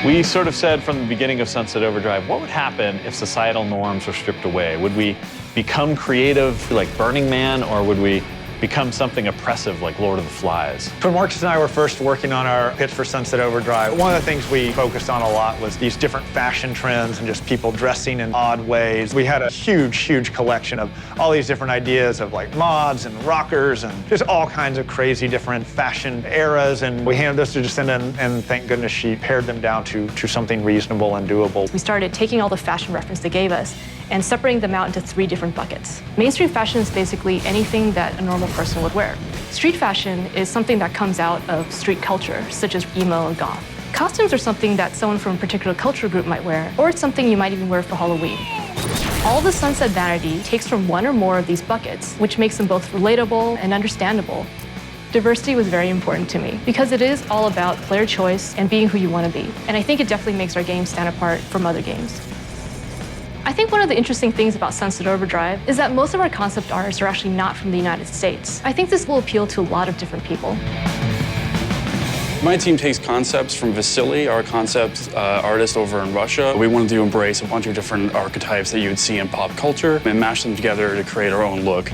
We sort of said from the beginning of Sunset Overdrive, what would happen if societal norms were stripped away? Would we become creative like Burning Man, or would we become something oppressive like Lord of the Flies? When Marcus and I were first working on our pitch for Sunset Overdrive, one of the things we focused on a lot was these different fashion trends and just people dressing in odd ways. We had a huge collection of all these different ideas of like mods and rockers and just all kinds of crazy different fashion eras, and we handed those to Jacinda, and thank goodness she pared them down to something reasonable and doable. We started taking all the fashion reference they gave us and separating them out into 3 different buckets. Mainstream fashion is basically anything that a normal person would wear. Street fashion is something that comes out of street culture, such as emo or goth. Costumes are something that someone from a particular culture group might wear, or it's something you might even wear for Halloween. All the Sunset vanity takes from one or more of these buckets, which makes them both relatable and understandable. Diversity was very important to me because it is all about player choice and being who you want to be. And I think it definitely makes our game stand apart from other games. I think one of the interesting things about Sunset Overdrive is that most of our concept artists are actually not from the United States. I think this will appeal to a lot of different people. My team takes concepts from Vasily, our concept artist over in Russia. We wanted to embrace a bunch of different archetypes that you would see in pop culture and mash them together to create our own look.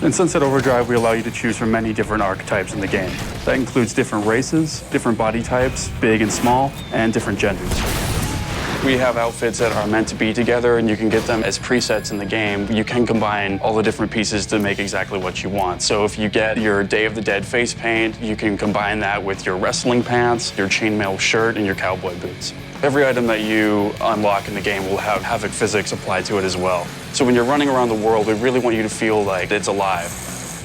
In Sunset Overdrive, we allow you to choose from many different archetypes in the game. That includes different races, different body types, big and small, and different genders. We have outfits that are meant to be together, and you can get them as presets in the game. You can combine all the different pieces to make exactly what you want. So if you get your Day of the Dead face paint, you can combine that with your wrestling pants, your chainmail shirt, and your cowboy boots. Every item that you unlock in the game will have Havoc physics applied to it as well. So when you're running around the world, we really want you to feel like it's alive.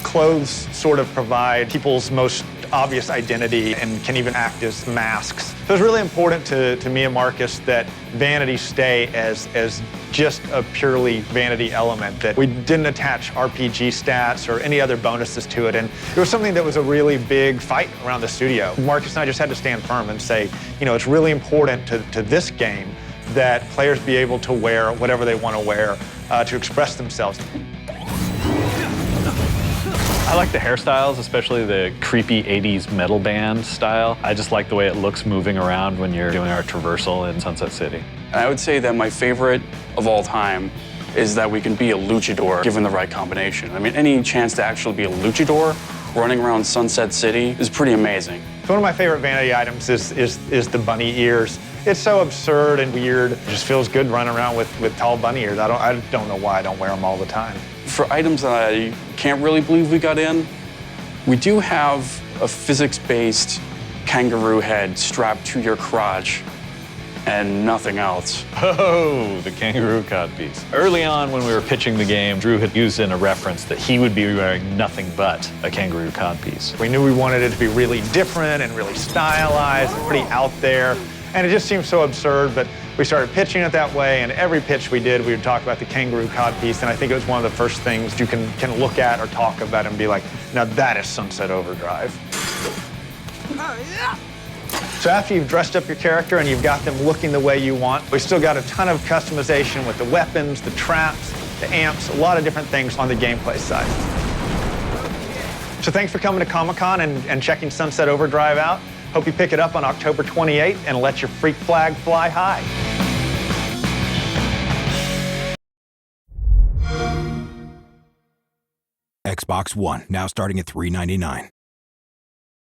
Clothes sort of provide people's most obvious identity and can even act as masks. So it's really important to me and Marcus that vanity stay as just a purely vanity element, that we didn't attach RPG stats or any other bonuses to it. And it was something that was a really big fight around the studio. Marcus and I just had to stand firm and say, you know, it's really important to this game that players be able to wear whatever they want to wear to express themselves. I like the hairstyles, especially the creepy 80s metal band style. I just like the way it looks moving around when you're doing our traversal in Sunset City. And I would say that my favorite of all time is that we can be a luchador given the right combination. I mean, any chance to actually be a luchador running around Sunset City is pretty amazing. One of my favorite vanity items is the bunny ears. It's so absurd and weird. It just feels good running around with tall bunny ears. I don't know why I don't wear them all the time. For items that I can't really believe we got in, we do have a physics-based kangaroo head strapped to your crotch and nothing else. Oh, the kangaroo codpiece. Early on when we were pitching the game, Drew had used in a reference that he would be wearing nothing but a kangaroo codpiece. We knew we wanted it to be really different and really stylized and pretty out there. And it just seemed so absurd, but we started pitching it that way, and every pitch we did, we would talk about the kangaroo codpiece, and I think it was one of the first things you can look at or talk about and be like, now that is Sunset Overdrive. So after you've dressed up your character and you've got them looking the way you want, we still got a ton of customization with the weapons, the traps, the amps, a lot of different things on the gameplay side. So thanks for coming to Comic-Con and checking Sunset Overdrive out. Hope you pick it up on October 28th and let your freak flag fly high. Xbox One, now starting at $399.